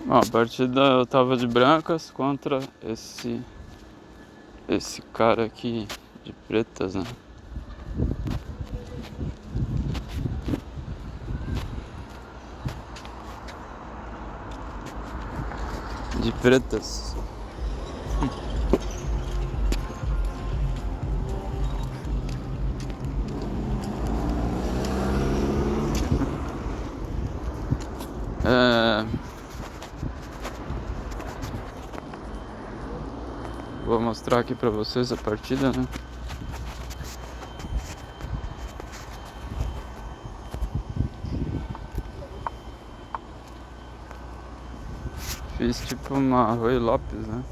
Bom, a partida eu tava de brancas contra esse cara aqui de pretas, né? De pretas. Vou mostrar aqui pra vocês a partida, né? Fiz tipo uma Rui Lopes, né?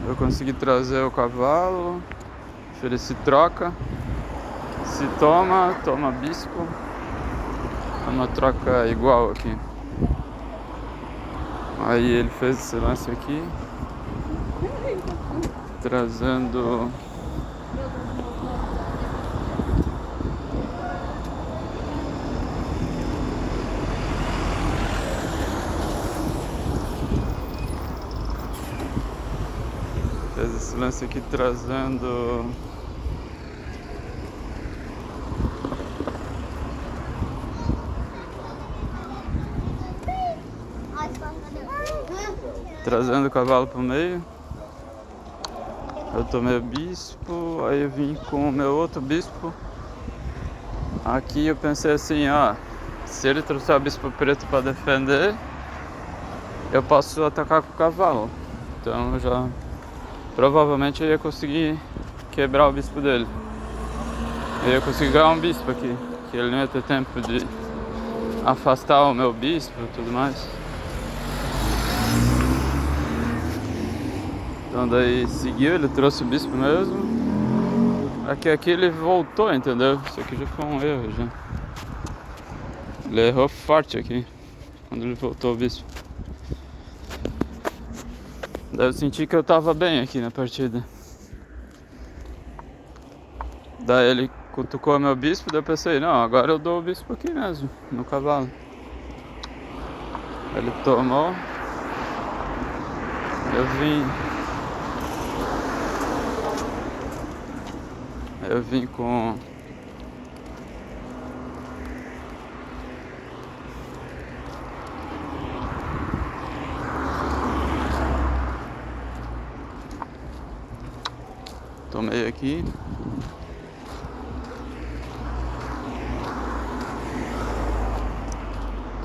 Eu consegui trazer o cavalo, ofereci troca. Se toma bispo. É uma troca igual aqui. Aí ele fez esse lance aqui, trazendo trazendo o cavalo pro meio. Eu tomei o bispo, aí eu vim com o meu outro bispo. Aqui eu pensei assim, ó, se ele trouxer o bispo preto para defender, eu posso atacar com o cavalo. Então já provavelmente eu ia conseguir quebrar o bispo dele. Eu ia conseguir ganhar um bispo aqui, que ele não ia ter tempo de afastar o meu bispo e tudo mais. Então daí seguiu, ele trouxe o bispo mesmo. Aqui ele voltou, entendeu? Isso aqui já foi um erro já. Ele errou forte aqui, quando ele voltou o bispo. Daí eu senti que eu tava bem aqui na partida. Daí ele cutucou meu bispo, daí eu pensei, não, agora eu dou o bispo aqui mesmo, no cavalo. Ele tomou. Eu vim com tomei aqui.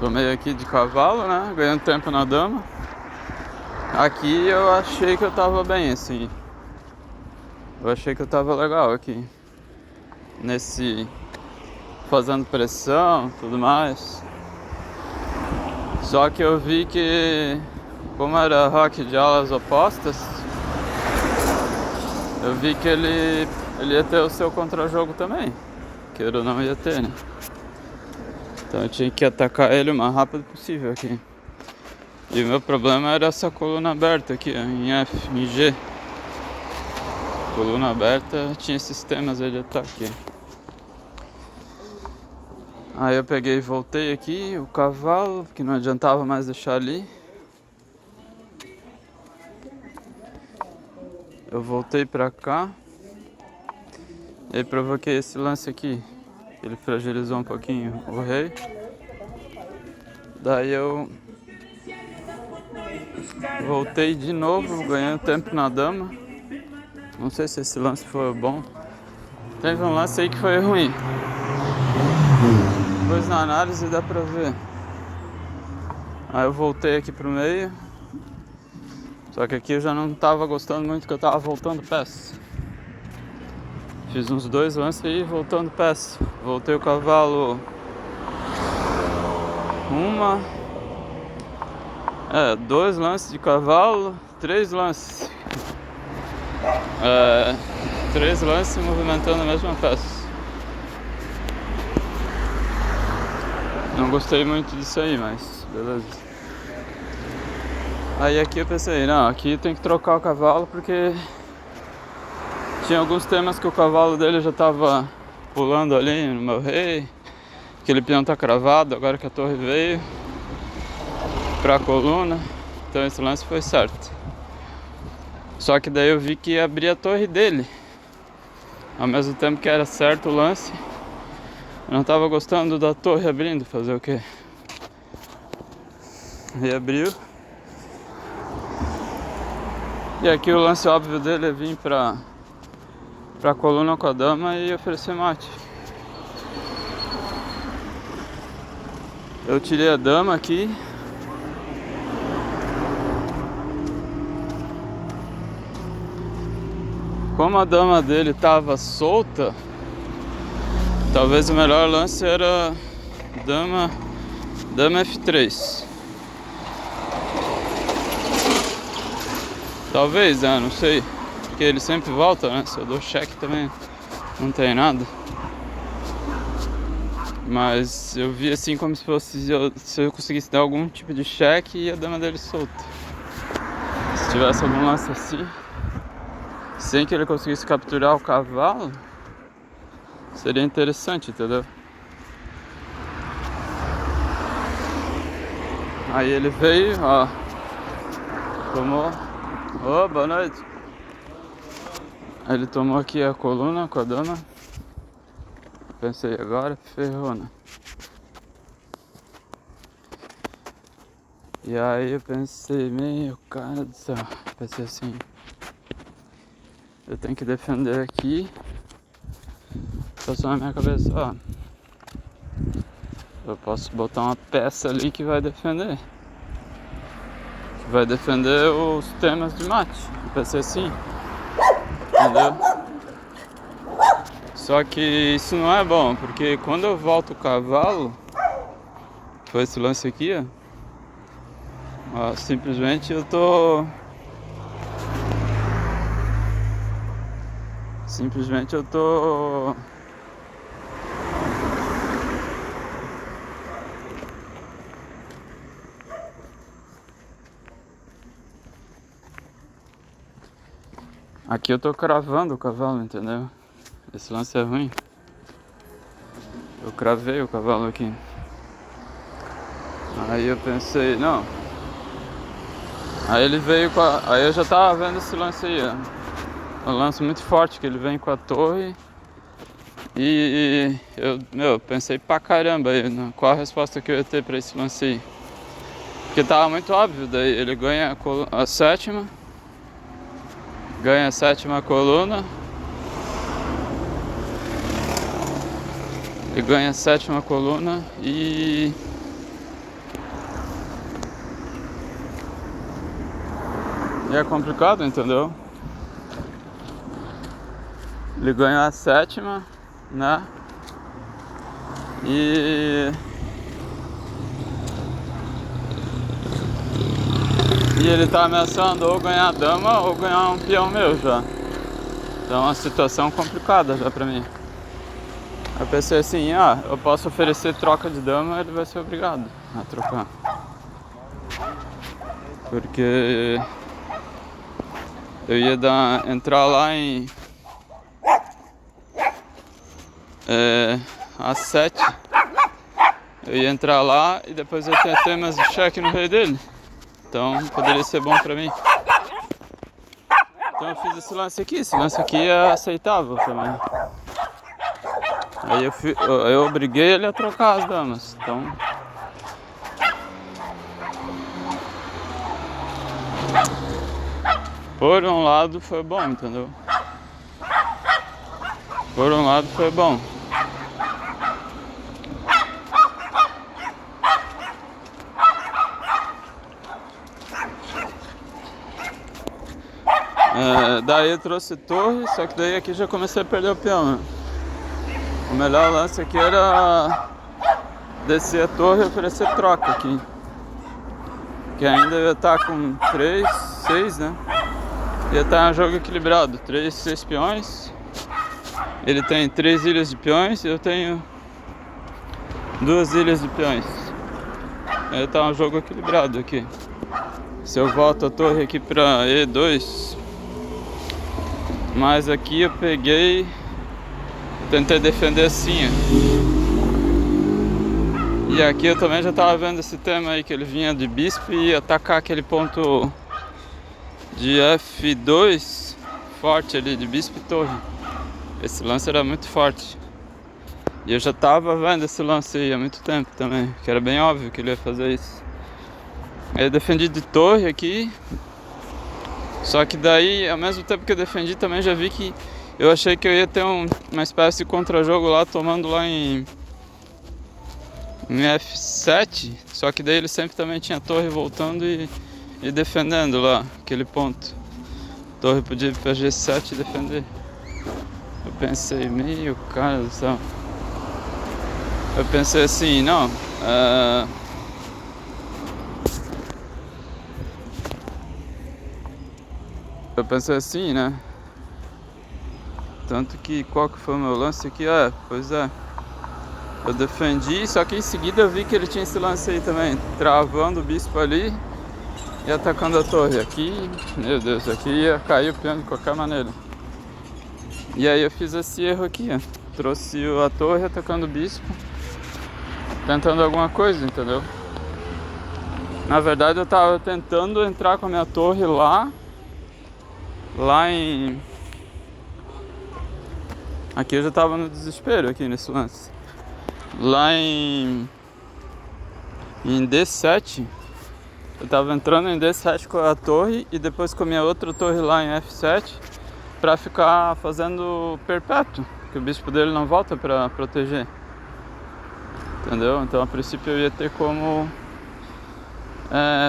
Tomei aqui de cavalo, né? Ganhando tempo na dama. Aqui eu achei que eu tava bem, assim. Eu achei que eu tava legal aqui. Fazendo pressão, tudo mais. Só que eu vi que, como era rock de alas opostas, eu vi que ele ia ter o seu contra-jogo também. Queira ou não, ia ter, né? Então eu tinha que atacar ele o mais rápido possível aqui. E o meu problema era essa coluna aberta aqui, ó, em F, em G. Coluna aberta tinha sistemas de ataque. Aí eu peguei e voltei aqui, o cavalo, que não adiantava mais deixar ali. Eu voltei pra cá. E aí provoquei esse lance aqui. Ele fragilizou um pouquinho o rei. Daí eu voltei de novo, ganhando tempo na dama. Não sei se esse lance foi bom. Teve um lance aí que foi ruim. Depois na análise dá pra ver. Aí eu voltei aqui pro meio. Só que aqui eu já não tava gostando muito, que eu tava voltando peça. Fiz uns 2 lances aí voltando peça. Voltei o cavalo Dois lances de cavalo, três lances. Três lances movimentando a mesma peça. Não gostei muito disso aí, mas beleza. Aí aqui eu pensei, não, aqui tem que trocar o cavalo porque tinha alguns temas que o cavalo dele já tava pulando ali no meu rei. Aquele peão tá cravado, agora que a torre veio pra coluna. Então esse lance foi certo. Só que daí eu vi que ia abrir a torre dele. Ao mesmo tempo que era certo o lance, eu não tava gostando da torre abrindo, fazer o quê? E abriu. E aqui o lance óbvio dele é vir pra coluna com a dama e oferecer mate. Eu tirei a dama aqui. Como a dama dele tava solta, talvez o melhor lance era dama F3. Talvez, não sei. Porque ele sempre volta, né? Se eu dou cheque também não tem nada. Mas eu vi assim como se fosse se eu conseguisse dar algum tipo de cheque e a dama dele solta. Se tivesse algum lance assim, sem que ele conseguisse capturar o cavalo, seria interessante, entendeu? Aí ele veio, ó, tomou. Ô, boa noite. Aí ele tomou aqui a coluna com a dama. Pensei, agora ferrou, né? E aí eu pensei, meu cara do céu. Pensei assim, eu tenho que defender aqui. Passou na minha cabeça, ó, eu posso botar uma peça ali que vai defender. Que vai defender os temas de mate. Eu pensei assim, entendeu? Só que isso não é bom, porque quando eu volto o cavalo, foi esse lance aqui, ó, simplesmente eu tô aqui eu tô cravando o cavalo, entendeu? Esse lance é ruim. Eu cravei o cavalo aqui. Aí eu pensei, não. Aí ele veio com a... Aí eu já tava vendo esse lance aí, ó. Um lance muito forte, que ele vem com a torre. E eu pensei pra caramba aí, qual a resposta que eu ia ter pra esse lance aí. Porque tava muito óbvio, daí ele ganha a sétima. Ganha a sétima coluna. Ele ganha a sétima coluna e é complicado, entendeu? Ele ganhou a sétima, né? E ele tá ameaçando ou ganhar a dama ou ganhar um peão meu já. Então é uma situação complicada já pra mim. Eu pensei assim, eu posso oferecer troca de dama, ele vai ser obrigado a trocar. Porque eu ia entrar lá em às 7. Eu ia entrar lá e depois eu ia ter mais cheque no rei dele. Então poderia ser bom pra mim. Então eu fiz esse lance aqui é aceitável também. Aí eu obriguei ele a trocar as damas. Então por um lado foi bom, entendeu? Por um lado foi bom. Daí eu trouxe torre, só que daí aqui já comecei a perder o peão, né? O melhor lance aqui era descer a torre e oferecer troca aqui. Que ainda ia estar com 3, 6, né? Ia estar um jogo equilibrado, 3, 6 peões. Ele tem 3 ilhas de peões e eu tenho 2 ilhas de peões. Ia estar um jogo equilibrado aqui. Se eu volto a torre aqui pra E2, mas aqui eu peguei, tentei defender assim, ó. E aqui eu também já tava vendo esse tema aí, que ele vinha de bispo e ia atacar aquele ponto de F2 forte ali, de bispo e torre. Esse lance era muito forte. E eu já tava vendo esse lance aí há muito tempo também, que era bem óbvio que ele ia fazer isso. Aí eu defendi de torre aqui. Só que daí, ao mesmo tempo que eu defendi, também já vi que eu achei que eu ia ter uma espécie de contra-jogo lá, tomando lá em F7. Só que daí ele sempre também tinha torre voltando e defendendo lá, aquele ponto. Torre podia ir pra G7 e defender. Eu pensei, meu cara do céu. Eu pensei assim, não, eu pensei assim, né? Tanto que, qual que foi o meu lance aqui? Pois é. Eu defendi, só que em seguida eu vi que ele tinha esse lance aí também, travando o bispo ali e atacando a torre. Aqui, meu Deus, aqui ia cair o peão de qualquer maneira. E aí eu fiz esse erro aqui, ó. Trouxe a torre atacando o bispo, tentando alguma coisa, entendeu? Na verdade eu tava tentando entrar com a minha torre lá em... Aqui eu já tava no desespero aqui nesse lance. Lá em D7, eu tava entrando em D7 com a torre e depois com a minha outra torre lá em F7 pra ficar fazendo perpétuo, que o bispo dele não volta pra proteger. Entendeu? Então a princípio eu ia ter como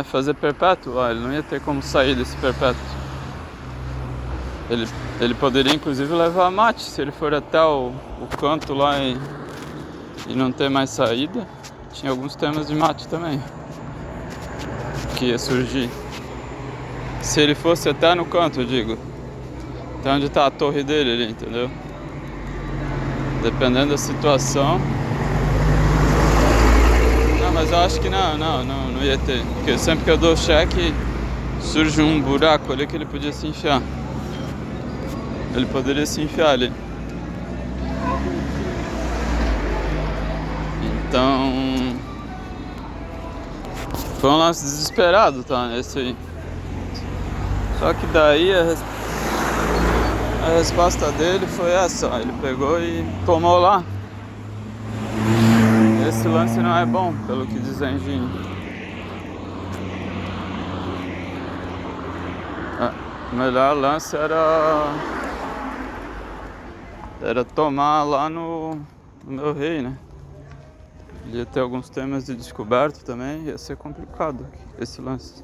fazer perpétuo lá, ele não ia ter como sair desse perpétuo. Ele poderia inclusive levar mate se ele for até o canto lá e não ter mais saída. Tinha alguns temas de mate também que ia surgir. Se ele fosse até no canto, eu digo. Até onde tá a torre dele ali, entendeu? Dependendo da situação. Não, mas eu acho que não ia ter. Porque sempre que eu dou cheque, surge um buraco ali que ele podia se enfiar. Ele poderia se enfiar ali. Então, foi um lance desesperado, tá? Esse aí. Só que daí a resposta dele foi essa, ó. Ele pegou e tomou lá. Esse lance não é bom, pelo que diz a engine. O melhor lance era tomar lá no meu rei, né? Ia ter alguns temas de descoberto também, ia ser complicado esse lance.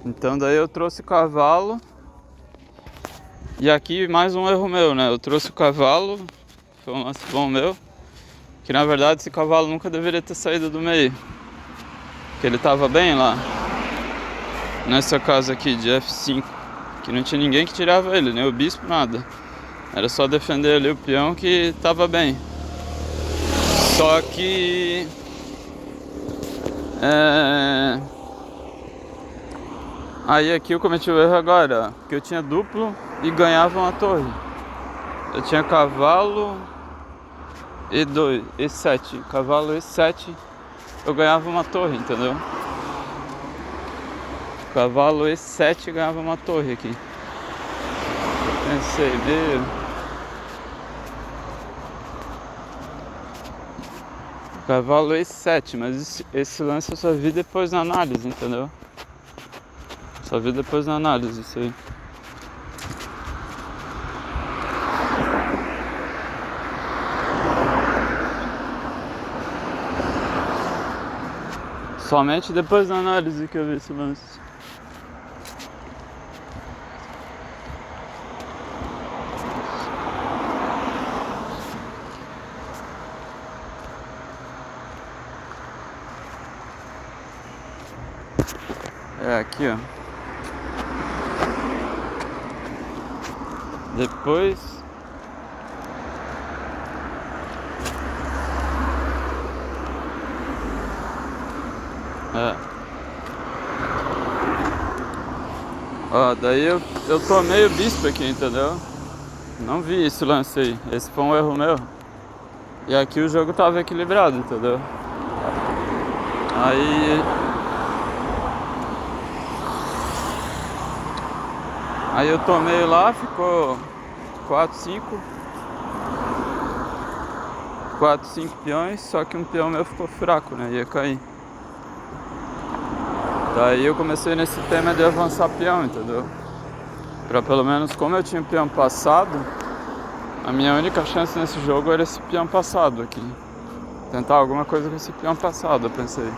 Então daí eu trouxe o cavalo. E aqui mais um erro meu, né? Eu trouxe o cavalo, foi um lance bom meu. Que na verdade esse cavalo nunca deveria ter saído do meio. Porque ele tava bem lá. Nessa casa aqui de F5. Que não tinha ninguém que tirava ele, nem o bispo, nada. Era só defender ali o peão que tava bem. Só que aí aqui eu cometi o erro agora, que eu tinha duplo e ganhava uma torre. Eu tinha cavalo E2, E7, cavalo E7, eu ganhava uma torre, entendeu? Cavalo E7 ganhava uma torre aqui. Eu pensei, cavalo E7, mas esse lance eu só vi depois na análise, entendeu? Só vi depois na análise isso aí. Somente depois da análise que eu vi esse lance. É aqui, ó. Depois ó, daí eu tomei o bispo aqui, entendeu? Não vi esse lance aí. Esse foi um erro meu. E aqui o jogo tava equilibrado, entendeu? Aí eu tomei lá, ficou 4, 5 peões, só que um peão meu ficou fraco, né? Ia cair. Daí eu comecei nesse tema de avançar peão, entendeu? Pra pelo menos, como eu tinha peão passado, a minha única chance nesse jogo era esse peão passado aqui. Tentar alguma coisa com esse peão passado, eu pensei.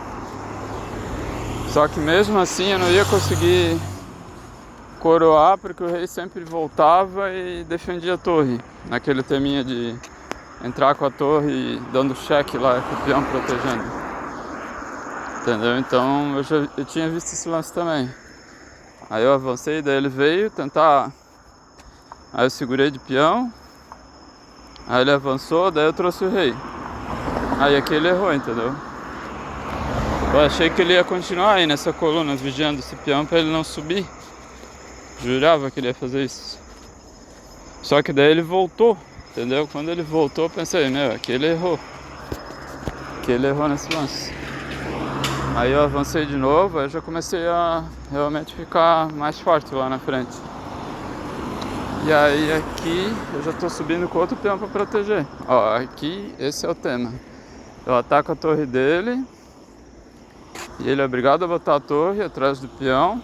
Só que mesmo assim eu não ia conseguir coroar, porque o rei sempre voltava e defendia a torre. Naquele teminha de entrar com a torre dando cheque lá, com o peão protegendo. Entendeu? Então eu tinha visto esse lance também. Aí eu avancei, daí ele veio tentar. Aí eu segurei de peão. Aí ele avançou, daí eu trouxe o rei. Aí aqui ele errou, entendeu? Eu achei que ele ia continuar aí nessa coluna, vigiando esse peão pra ele não subir. Jurava que ele ia fazer isso. Só que daí ele voltou, entendeu? Quando ele voltou eu pensei, meu, aqui ele errou. Aqui ele errou nesse lance. Aí eu avancei de novo, aí já comecei a realmente ficar mais forte lá na frente. E aí aqui eu já tô subindo com outro peão pra proteger. Ó, aqui esse é o tema. Eu ataco a torre dele. E ele é obrigado a botar a torre atrás do peão.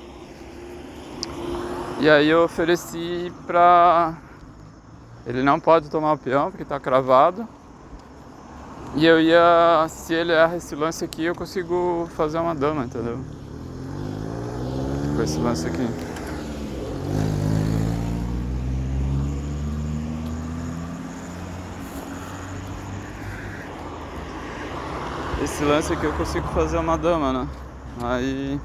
E aí eu ofereci pra... Ele não pode tomar o peão porque tá cravado. E eu ia... Se ele erra esse lance aqui, eu consigo fazer uma dama, entendeu? Com esse lance aqui. Esse lance aqui eu consigo fazer uma dama, né? Aí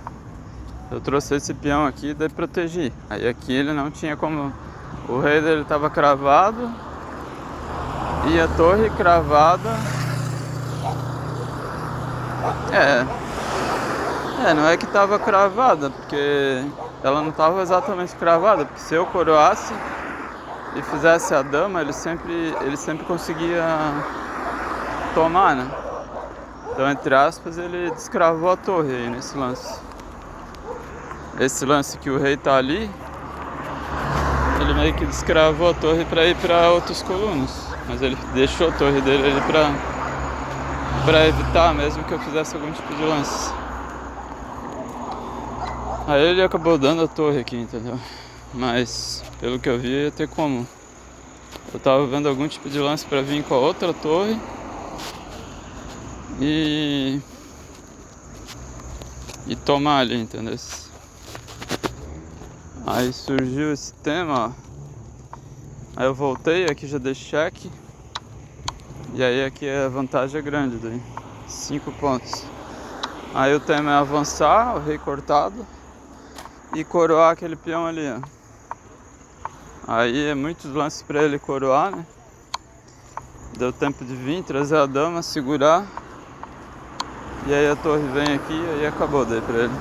eu trouxe esse peão aqui e daí protegi. Aí aqui ele não tinha como... O rei dele tava cravado. E a torre cravada. Não é que tava cravada, porque ela não tava exatamente cravada, porque se eu coroasse e fizesse a dama, ele sempre conseguia tomar, né? Então, entre aspas, ele descravou a torre aí nesse lance. Esse lance que o rei tá ali, ele meio que descravou a torre pra ir pra outras colunas. Mas ele deixou a torre dele ali pra evitar mesmo que eu fizesse algum tipo de lance. Aí ele acabou dando a torre aqui, entendeu? Mas, pelo que eu vi, ia ter como. Eu tava vendo algum tipo de lance pra vir com a outra torre. E tomar ali, entendeu? Aí surgiu esse tema, ó. Aí eu voltei, aqui já dei cheque. E aí aqui a vantagem é grande daí. 5 pontos. Aí o tema é avançar, o rei cortado. E coroar aquele peão ali, ó. Aí é muitos lances pra ele coroar, né? Deu tempo de vir, trazer a dama, segurar. E aí a torre vem aqui e aí acabou daí pra ele.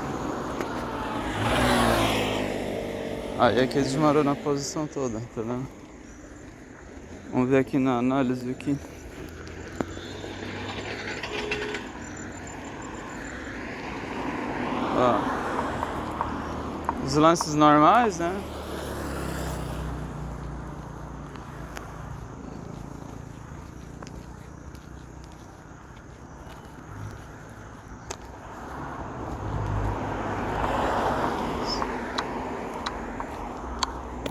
Aí aqui ele desmarou na posição toda, tá vendo? Vamos ver aqui na análise aqui. Ó. Os lances normais, né?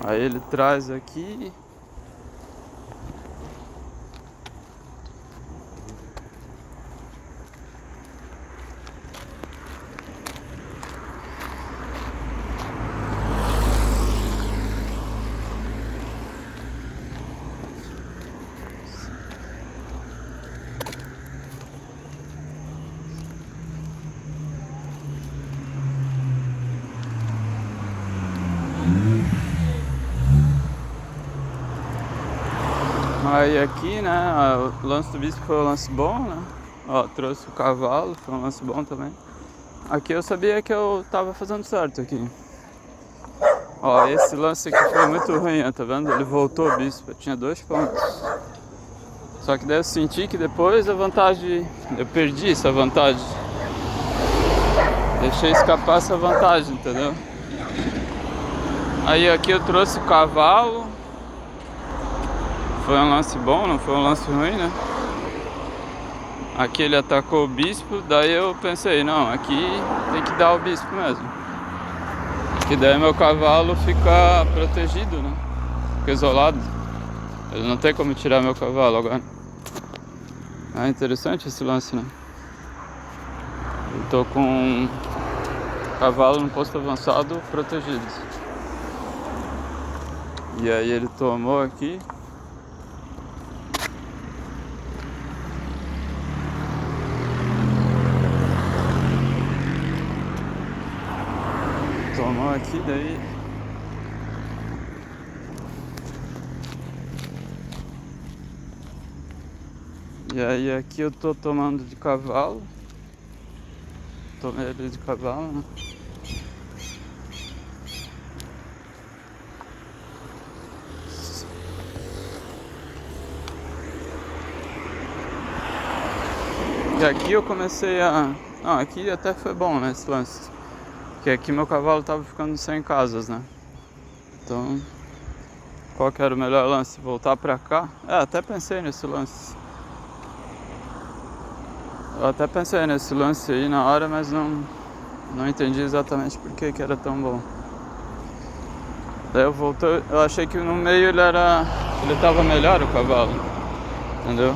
Aí ele traz aqui. Aí aqui, né, o lance do bispo foi um lance bom, né? Ó, trouxe o cavalo, foi um lance bom também. Aqui eu sabia que eu tava fazendo certo aqui. Ó, esse lance aqui foi muito ruim, ó, tá vendo? Ele voltou o bispo, eu tinha 2 pontos. Só que daí eu senti que depois a vantagem... Eu perdi essa vantagem. Deixei escapar essa vantagem, entendeu? Aí aqui eu trouxe o cavalo. Foi um lance bom, não foi um lance ruim, né? Aqui ele atacou o bispo, daí eu pensei, não, aqui tem que dar o bispo mesmo. Que daí meu cavalo fica protegido, né? Fica isolado. Ele não tem como tirar meu cavalo agora. É interessante esse lance, né? Eu tô com o cavalo no posto avançado protegido. E aí ele tomou aqui. Tomou aqui, daí... E aí aqui eu tô tomando de cavalo. Tomei ele de cavalo, né? E aqui eu comecei a... Não, aqui até foi bom, né, esse lance. Porque aqui meu cavalo tava ficando sem casas, né? Então... Qual que era o melhor lance? Voltar pra cá? Até pensei nesse lance. Eu até pensei nesse lance aí na hora, mas não entendi exatamente por que era tão bom. Daí eu voltei, eu achei que no meio ele tava melhor o cavalo, entendeu?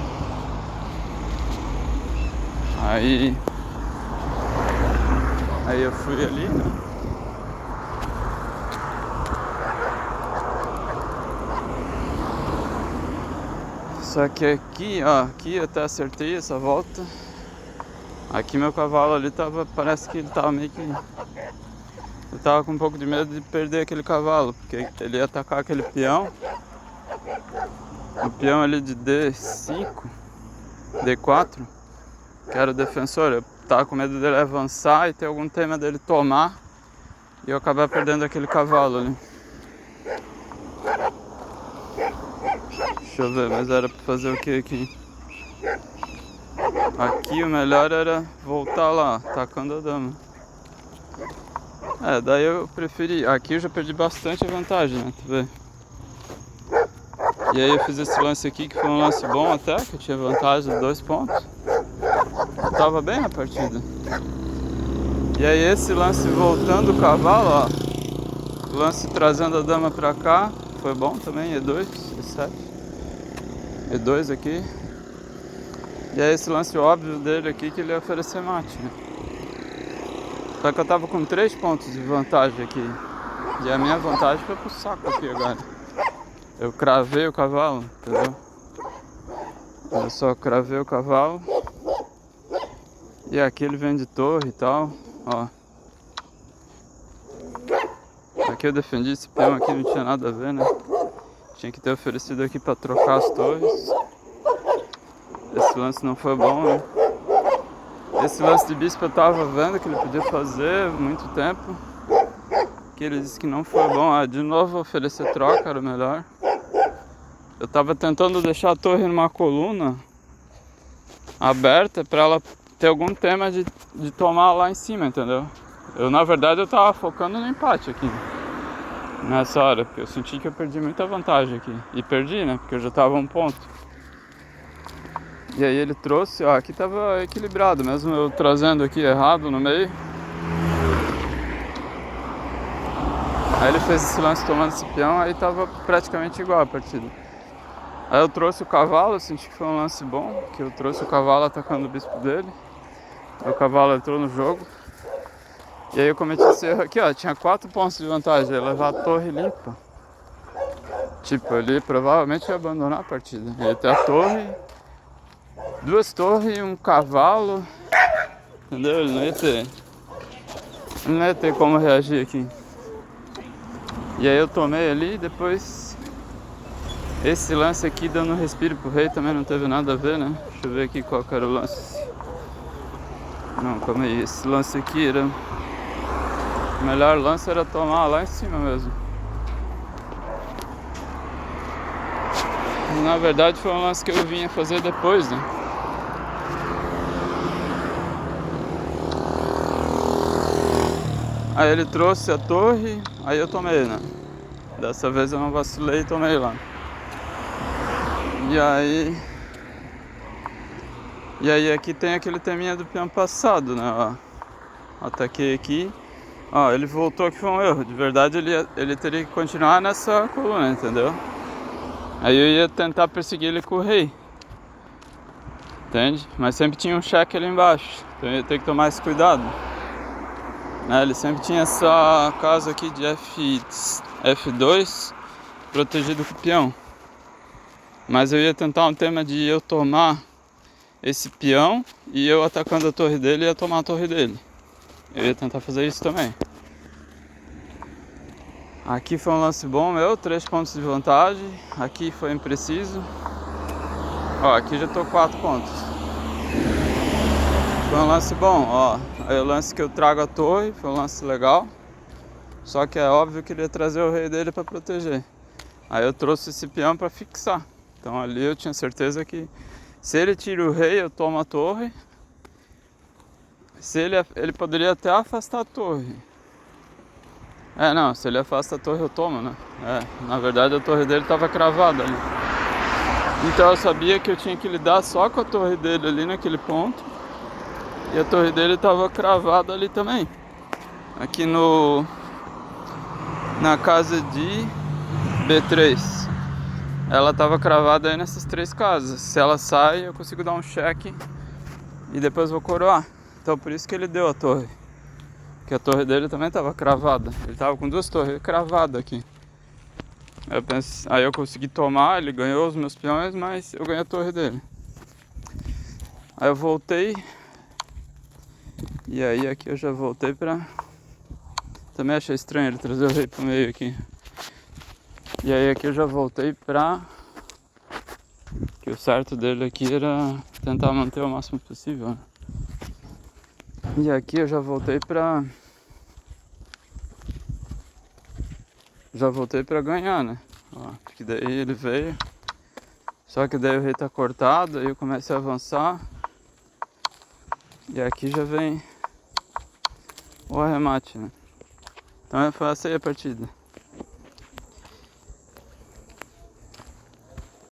Aí eu fui ali, né? Só que aqui, ó, aqui eu até acertei essa volta. Aqui meu cavalo ali parece que ele tava meio que... Eu tava com um pouco de medo de perder aquele cavalo, porque ele ia atacar aquele peão. O peão ali de D5, D4, que era o defensor. Eu tava com medo dele avançar e ter algum tema dele tomar e eu acabar perdendo aquele cavalo ali. Deixa eu ver, mas era pra fazer o que aqui? Aqui o melhor era voltar lá, atacando a dama. Daí eu preferi. Aqui eu já perdi bastante a vantagem, né? Tu vê? E aí eu fiz esse lance aqui, que foi um lance bom até, que eu tinha vantagem de 2 pontos. Eu tava bem na partida. E aí esse lance voltando o cavalo, ó. O lance trazendo a dama pra cá, foi bom também, E2, E7. E2 aqui. E aí esse lance óbvio dele aqui, que ele ia oferecer mate, né? Só que eu tava com 3 pontos de vantagem aqui. E a minha vantagem foi pro saco aqui agora. Eu cravei o cavalo, entendeu? Eu só cravei o cavalo. E aqui ele vem de torre e tal, ó. Aqui eu defendi esse peão aqui, não tinha nada a ver, né? Tinha que ter oferecido aqui pra trocar as torres. Esse lance não foi bom, né? Esse lance de bispo eu tava vendo que ele podia fazer muito tempo. Que ele disse que não foi bom. De novo oferecer troca era o melhor. Eu tava tentando deixar a torre numa coluna aberta pra ela ter algum tema de tomar lá em cima, entendeu? Na verdade eu tava focando no empate aqui nessa hora, porque eu senti que eu perdi muita vantagem aqui. E perdi, né? Porque eu já tava a 1 ponto. E aí ele trouxe, ó, aqui tava equilibrado, mesmo eu trazendo aqui errado no meio. Aí ele fez esse lance tomando esse peão, aí tava praticamente igual a partida. Aí eu trouxe o cavalo, eu senti que foi um lance bom, que eu trouxe o cavalo atacando o bispo dele. O cavalo entrou no jogo. E aí eu cometi esse erro aqui, ó, tinha 4 pontos de vantagem, ia levar a torre limpa. Tipo, ele provavelmente ia abandonar a partida. Ia ter a torre, 2 torres e um cavalo, entendeu? Ele não ia ter como reagir aqui. E aí eu tomei ali, depois Esse lance aqui dando respiro pro rei também não teve nada a ver, né? Deixa eu ver aqui qual que era o lance. Não, calma aí. Esse lance aqui era... O melhor lance era tomar lá em cima mesmo. Na verdade foi um lance que eu vinha fazer depois, né? Aí ele trouxe a torre, aí eu tomei, né? Dessa vez eu não vacilei e tomei lá. E aí aqui tem aquele teminha do peão passado, né? Ó, ataquei aqui. Ó, ele voltou, que foi um erro. De verdade ele teria que continuar nessa coluna, entendeu? Aí eu ia tentar perseguir ele com o rei. Entende? Mas sempre tinha um cheque ali embaixo. Então eu ia ter que tomar esse cuidado. Ele sempre tinha essa casa aqui de F2 protegido com o peão. Mas eu ia tentar um tema de eu tomar esse peão e eu atacando a torre dele ia tomar a torre dele. Eu ia tentar fazer isso também. Aqui foi um lance bom meu, 3 pontos de vantagem. Aqui foi impreciso. Ó, aqui já tô 4 pontos. Foi um lance bom, ó. Aí o lance que eu trago a torre, foi um lance legal. Só que é óbvio que ele ia trazer o rei dele para proteger. Aí eu trouxe esse peão para fixar. Então ali eu tinha certeza que se ele tira o rei, eu tomo a torre. Se ele poderia até afastar a torre. Não, se ele afasta a torre eu tomo, né? Na verdade a torre dele estava cravada ali. Então eu sabia que eu tinha que lidar só com a torre dele ali naquele ponto. E a torre dele estava cravada ali também. Aqui na casa de B3. Ela estava cravada aí nessas 3 casas. Se ela sai, eu consigo dar um cheque e depois vou coroar. Então por isso que ele deu a torre. Porque a torre dele também estava cravada. Ele estava com 2 torres cravadas aqui. Aí eu consegui tomar, ele ganhou os meus peões, mas eu ganhei a torre dele. Aí eu voltei. E aí aqui eu já voltei pra... Também achei estranho ele trazer o rei pro meio aqui. E aí aqui eu já voltei pra... Que o certo dele aqui era tentar manter o máximo possível, né? E aqui eu já voltei pra... Já voltei pra ganhar, né? Ó, porque daí ele veio. Só que daí o rei tá cortado, aí eu comecei a avançar. E aqui já vem o arremate, né? Então foi essa aí a partida.